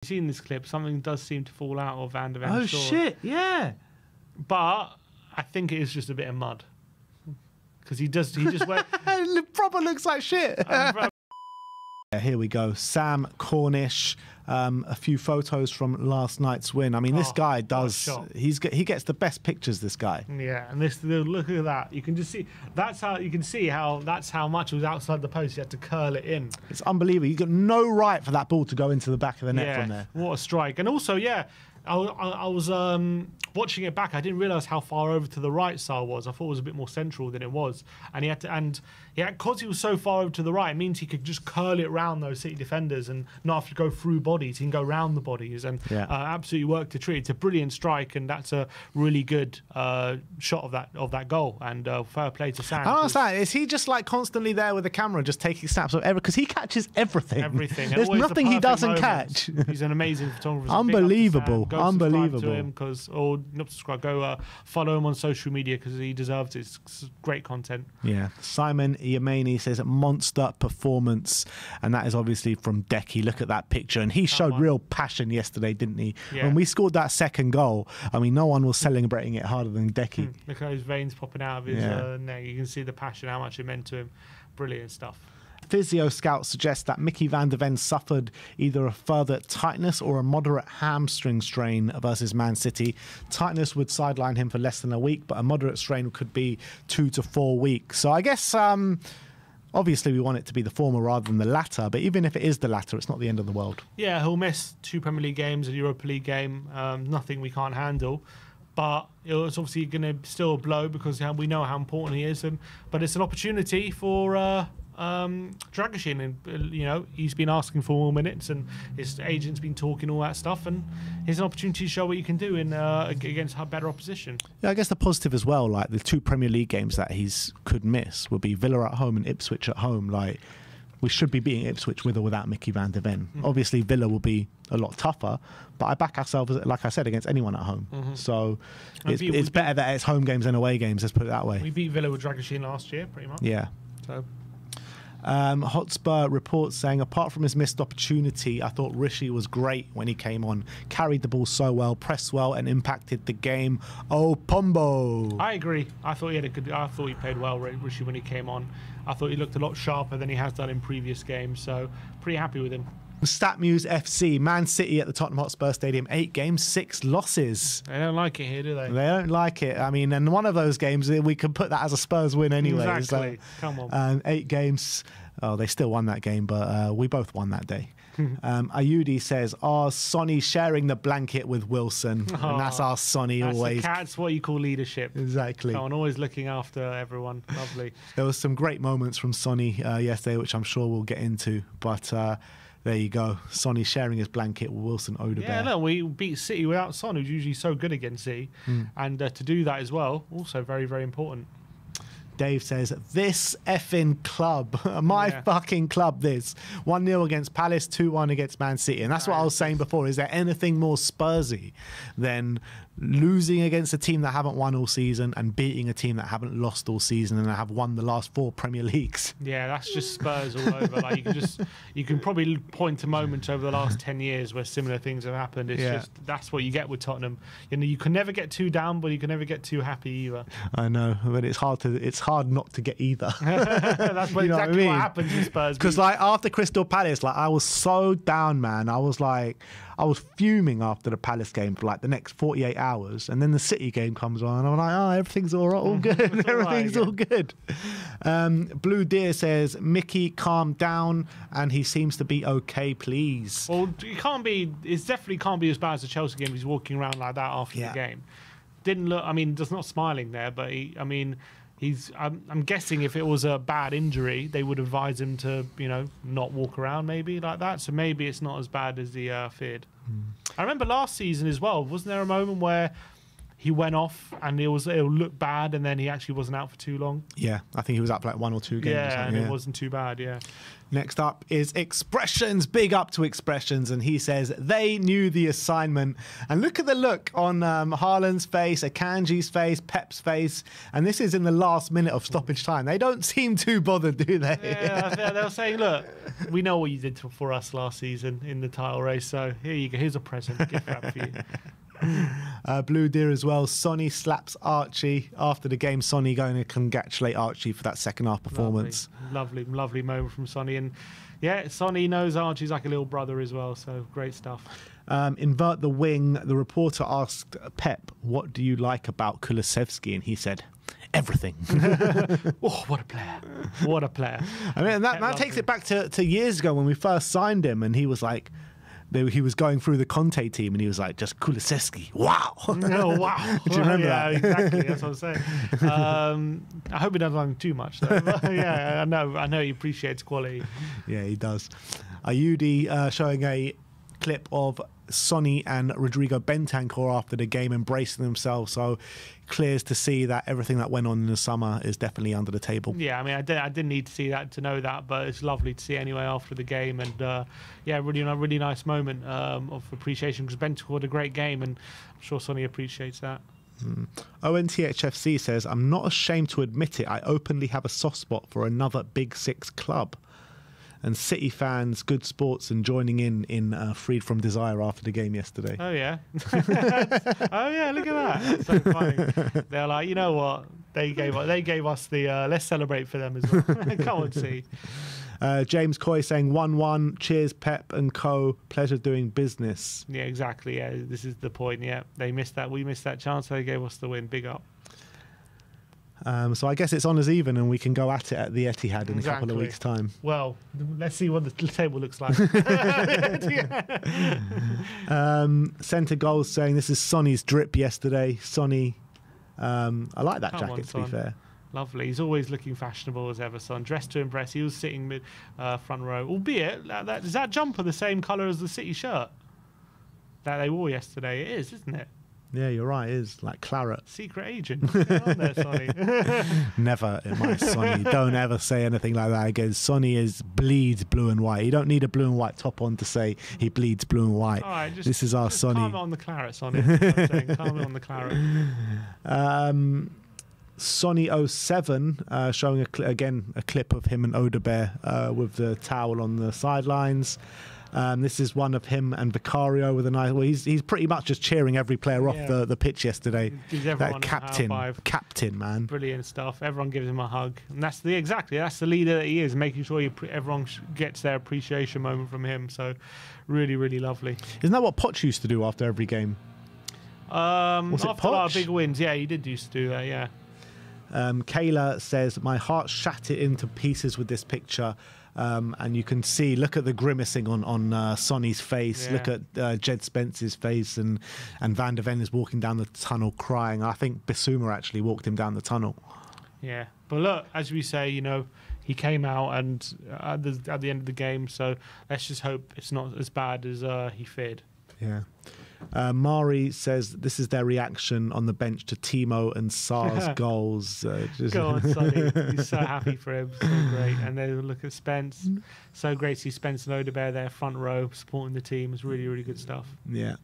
Seen this clip, something does seem to fall out of Van der Ven's Oh short. shit! Yeah. But I think it is just a bit of mud because he just wears. It proper looks like shit. Here we go. Sam Cornish. A few photos from last night's win. I mean, this guy does. He gets the best pictures. This guy. Yeah, and look at that. You can just see. That's how how much it was outside the post. You had to curl it in. It's unbelievable. You got no right for that ball to go into the back of the net from there. What a strike! And also, yeah, I was watching it back. I didn't realize how far over to the right Sar was. I thought it was a bit more central than it was, and because he was so far over to the right, it means he could just curl it around those City defenders and not have to go through bodies. He can go around the bodies and absolutely work the treat. It's a brilliant strike, and that's a really good shot of that goal. And fair play to Sam. I don't understand. Is he just like constantly there with the camera, just taking snaps of everything? Because he catches everything. There's nothing he doesn't catch. He's an amazing photographer. Unbelievable. Go Unbelievable. subscribe to him not subscribe. Go follow him on social media because he deserves it. It's great content. Yeah. Simon Yemeni says monster performance, and that is obviously from Decky. Look at that picture, and he showed real passion yesterday, didn't he? Yeah. When we scored that second goal, I mean, no one was celebrating it harder than Decky. Look at those veins popping out of his neck. You can see the passion, how much it meant to him. Brilliant stuff. Physio Scout suggests that Mickey van der Ven suffered either a further tightness or a moderate hamstring strain versus Man City. Tightness would sideline him for less than a week, but a moderate strain could be 2 to 4 weeks. So I guess obviously we want it to be the former rather than the latter, but even if it is the latter, it's not the end of the world. Yeah, he'll miss 2 Premier League games, a Europa League game, nothing we can't handle. But it's obviously going to still blow because we know how important he is. But it's an opportunity for Dragoshin, and he's been asking for more minutes, and his agent's been talking all that stuff, and here's an opportunity to show what you can do against better opposition. Yeah, I guess the positive as well, like the 2 Premier League games that could miss would be Villa at home and Ipswich at home. Like, we should be beating Ipswich with or without Mickey van der Ven. Obviously, Villa will be a lot tougher, but I back ourselves, like I said, against anyone at home. So it's better that it's home games than away games, let's put it that way. We beat Villa with Dragoshin last year, pretty much. Yeah. So. Hotspur reports saying, apart from his missed opportunity, I thought Rishi was great when he came on. Carried the ball so well, pressed well, and impacted the game. Oh, Pombo! I agree. I thought he played well, Rishi, when he came on. I thought he looked a lot sharper than he has done in previous games. So pretty happy with him. Statmuse FC, Man City at the Tottenham Hotspur Stadium, 8 games, 6 losses. They don't like it here, do they? They don't like it. I mean, and one of those games, we could put that as a Spurs win anyway. Exactly. So, come on. 8 games. Oh, they still won that game, but we both won that day. Ayudi says, Sonny sharing the blanket with Wilson. And that's our Sonny always. That's what you call leadership. Exactly. Come on, always looking after everyone. Lovely. There was some great moments from Sonny yesterday, which I'm sure we'll get into. But there you go. Sonny sharing his blanket with Wilson Odegaard. Yeah, no, we beat City without Son, who's usually so good against City. And to do that as well, also very, very important. Dave says, this effing club, my fucking club, this. 1-0 against Palace, 2-1 against Man City. And that's what I was saying before. Is there anything more Spursy than losing against a team that haven't won all season and beating a team that haven't lost all season and have won the last 4 Premier Leagues? Yeah, that's just Spurs all over. Like you can probably point to moments over the last 10 years where similar things have happened. It's just that's what you get with Tottenham. You can never get too down, but you can never get too happy either. I know, but it's hard not to get either. That's exactly what happens with Spurs. Because after Crystal Palace, I was so down, man. I was fuming after the Palace game for the next 48 hours, and then the City game comes on, and I'm like, everything's all right, all good. Everything's all good. Blue Deer says, Mickey, calm down, and he seems to be okay, please. Well, it definitely can't be as bad as the Chelsea game. He's walking around like that after the game. Didn't look, just not smiling there, but I'm guessing if it was a bad injury, they would advise him to, not walk around maybe like that. So maybe it's not as bad as he feared. I remember last season as well, wasn't there a moment where he went off and it looked bad, and then he actually wasn't out for too long. Yeah, I think he was out for like 1 or 2 games. Yeah, and it wasn't too bad. Yeah. Next up is Expressions. Big up to Expressions. And he says they knew the assignment. And look at the look on Haaland's face, Akanji's face, Pep's face. And this is in the last minute of stoppage time. They don't seem too bothered, do they? Yeah, they were saying, look, we know what you did for us last season in the title race. So here you go. Here's a present. Gift wrap for you. Blue Deer as well. Sonny slaps Archie after the game. Sonny going to congratulate Archie for that second half performance. Lovely moment from Sonny. And yeah, Sonny knows Archie's like a little brother as well. So great stuff. Invert the wing. The reporter asked Pep, what do you like about Kulusevski? And he said, everything. Oh, what a player. What a player. I mean, that takes it back to years ago when we first signed him, and he was like, he was going through the Conte team and he was like, just Kulusevski. Wow. Oh, wow. Do you remember that? Exactly. That's what I'm saying. I hope he doesn't run too much, though. Yeah, I know he appreciates quality. Yeah, he does. Ayudi showing a clip of Sonny and Rodrigo Bentancur after the game embracing themselves. So clears to see that everything that went on in the summer is definitely under the table. Yeah, I mean, I didn't need to see that to know that, but it's lovely to see anyway after the game. And really nice moment of appreciation, because Bentancur had a great game, and I'm sure Sonny appreciates that. ONTHFC says, I'm not ashamed to admit it. I openly have a soft spot for another Big Six club. And City fans, good sports, and joining in Freed from Desire after the game yesterday. Oh, yeah. Oh, yeah, look at that. That's so funny. They're like, you know what? They gave us the let's celebrate for them as well. Come on, see. James Coy saying 1-1. Cheers, Pep and co. Pleasure doing business. Yeah, exactly. Yeah, this is the point. Yeah, they missed that. We missed that chance. They gave us the win. Big up. So I guess it's on as even, and we can go at it at the Etihad in a couple of weeks' time. Well, let's see what the table looks like. Centre Goals saying this is Sonny's drip yesterday. Sonny, I like that jacket, to be fair. Lovely. He's always looking fashionable as ever, Son. Dressed to impress. He was sitting mid front row. Albeit, is that jumper the same colour as the City shirt that they wore yesterday? It is, isn't it? Yeah, you're right. It is like claret. Secret agent. What's going on there, Sonny? Never in my Sonny. Don't ever say anything like that again. Sonny bleeds blue and white. You don't need a blue and white top on to say he bleeds blue and white. All right, this is our Sonny. Calm it on the claret, Sonny. That's what I'm saying. Calm it on the claret. Sonny07 showing a clip of him and Odebear with the towel on the sidelines. This is one of him and Vicario with a nice. Well, he's pretty much just cheering every player off the pitch yesterday. Gives everyone that captain, man. Brilliant stuff. Everyone gives him a hug, and that's the leader that he is, making sure everyone gets their appreciation moment from him. So, really, really lovely. Isn't that what Poch used to do after every game? After our big wins, yeah, he did used to do that. Yeah. Kayla says, my heart shattered into pieces with this picture. And you can see, look at the grimacing on Sonny's face. Yeah. Look at Jed Spence's face, and Van der Ven is walking down the tunnel crying. I think Bissouma actually walked him down the tunnel. Yeah, but look, as we say, he came out and at the end of the game. So let's just hope it's not as bad as he feared. Yeah. Mari says this is their reaction on the bench to Timo and Sar's goals. Go on, Sonny. He's so happy for him. So great. And then look at Spence. So great to see Spence and Odebear there, front row, supporting the team. It's really, really good stuff. Yeah.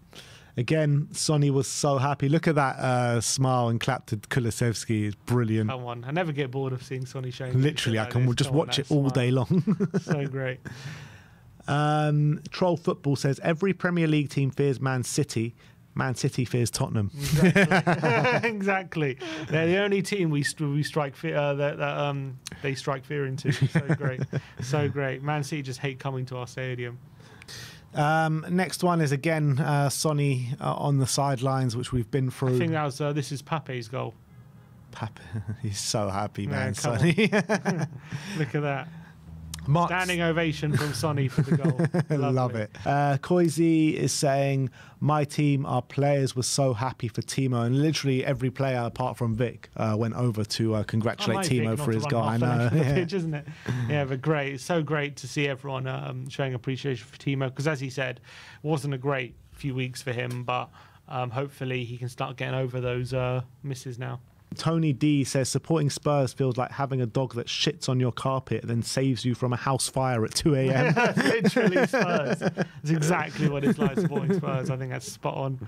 Again, Sonny was so happy. Look at that smile and clap to Kulusevski. It's brilliant. Come on. I never get bored of seeing Sonny showing. Literally, I can just watch it all day long. So great. Troll Football says every Premier League team fears Man City. Man City fears Tottenham. Exactly. Exactly. They're the only team we strike fear they strike fear into. So great, so great. Man City just hate coming to our stadium. Next one is again Sonny on the sidelines, which we've been through. I think that was this is Pape's goal. Pape, he's so happy, man. Sonny. Look at that. Standing ovation from Sonny for the goal. Love it. Koizi is saying, my team, our players were so happy for Timo, and literally every player apart from Vic went over to congratulate Timo for his goal. I know. Pitch, isn't it? Yeah, but great. It's so great to see everyone showing appreciation for Timo, because as he said, it wasn't a great few weeks for him, but hopefully he can start getting over those misses now. Tony D says supporting Spurs feels like having a dog that shits on your carpet and then saves you from a house fire at 2 a.m. Literally Spurs. It's exactly what it's like supporting Spurs. I think that's spot on.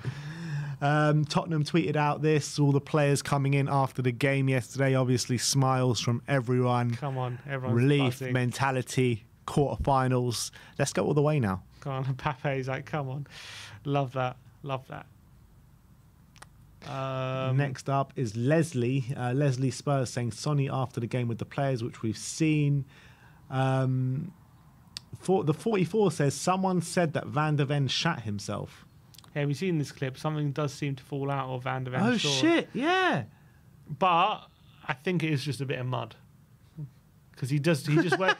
Tottenham tweeted out this, all the players coming in after the game yesterday, obviously smiles from everyone. Come on, everyone's relief, buzzing. mentality, quarterfinals. Let's go all the way now. Come on, Pape's like, come on. Love that. Love that. Next up is Leslie. Leslie Spurs saying Sonny after the game with the players, which we've seen. The 44 says someone said that Van der Ven shat himself. Yeah, we've seen this clip. Something does seem to fall out of Van der Ven's Oh short. shit! Yeah, but I think it is just a bit of mud. Because he just went.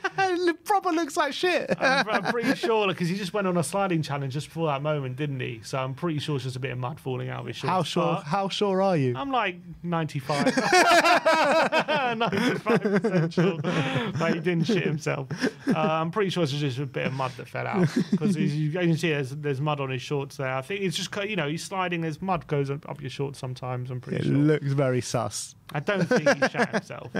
it proper looks like shit. I'm pretty sure because he just went on a sliding challenge just before that moment, didn't he? So I'm pretty sure it's just a bit of mud falling out of his shorts. How sure are you? I'm like 95. 95% sure that he didn't shit himself. I'm pretty sure it's just a bit of mud that fell out because you can see there's mud on his shorts there. I think it's just he's sliding. There's mud goes up your shorts sometimes. I'm pretty sure. It looks very sus. I don't think he shat himself.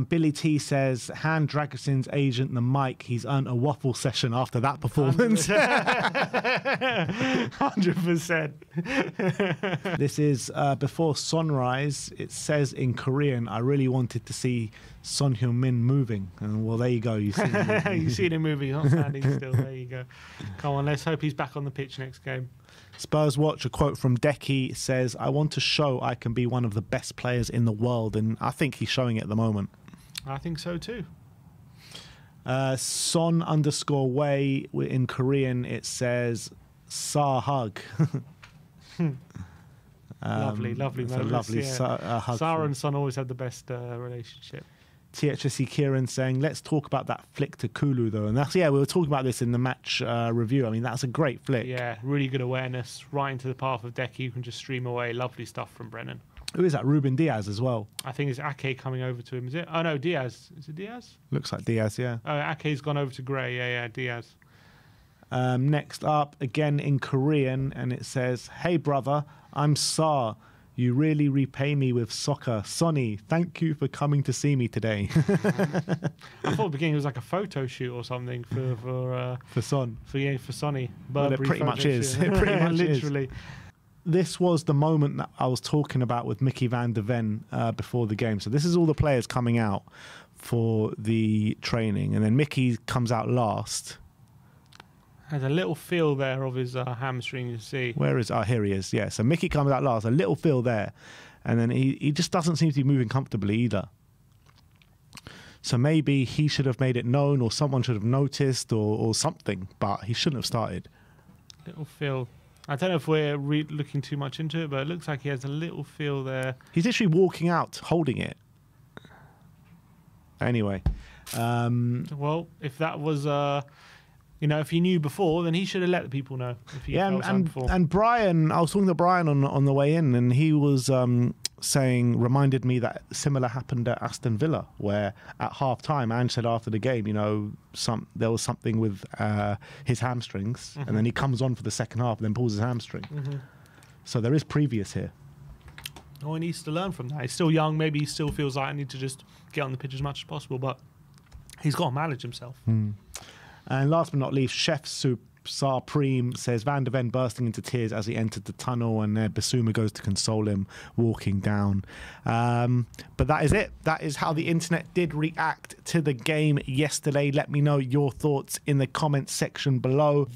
Billy T says, hand Dragason's agent the mic. He's earned a waffle session after that performance. 100%. This is before sunrise. It says in Korean, I really wanted to see Son Heung-min moving. And well, there you go. You see him moving. You see him moving. He's not standing still. There you go. Come on, let's hope he's back on the pitch next game. Spurs Watch, a quote from Decky says, I want to show I can be one of the best players in the world. And I think he's showing it at the moment. I think so too. Son_way in Korean, it says Sa hug. Lovely it's moments, a lovely hug. Sarah and Son always had the best relationship. THSC Kieran saying, let's talk about that flick to Kulu though. And that's, we were talking about this in the match review. I mean, that's a great flick. Yeah, really good awareness, right into the path of Decky. You can just stream away. Lovely stuff from Brennan. Who is that? Ruben Diaz as well. I think it's Ake coming over to him, is it? Oh no, Diaz. Is it Diaz? Looks like Diaz, yeah. Oh, Ake's gone over to Gray. Yeah, Diaz. Next up, again in Korean, and it says, hey brother, I'm Sa. You really repay me with soccer. Sonny, thank you for coming to see me today. I thought at the beginning it was like a photo shoot or something for Son. For Sonny. Well, it pretty much is. It pretty much literally. Is. This was the moment that I was talking about with Mickey van der Ven before the game. So this is all the players coming out for the training. And then Mickey comes out last. There's a little feel there of his hamstring, you see. Where is... Oh, here he is. Yeah, so Mickey comes out last. A little feel there. And then he just doesn't seem to be moving comfortably either. So maybe he should have made it known or someone should have noticed or something. But he shouldn't have started. Little feel. I don't know if we're looking too much into it, but it looks like he has a little feel there. He's literally walking out, holding it. Anyway. Well, if that was... if he knew before, then he should have let the people know. If he and Brian, I was talking to Brian on the way in, and he was reminded me that similar happened at Aston Villa, where at half time, Ange said after the game, there was something with his hamstrings, and then he comes on for the second half and then pulls his hamstring. So there is previous here. Oh, he needs to learn from that. He's still young. Maybe he still feels like I need to just get on the pitch as much as possible, but he's got to manage himself. And last but not least, Chef Supreme says Van der Ven bursting into tears as he entered the tunnel, and Basuma goes to console him walking down. But that is it. That is how the internet did react to the game yesterday. Let me know your thoughts in the comments section below.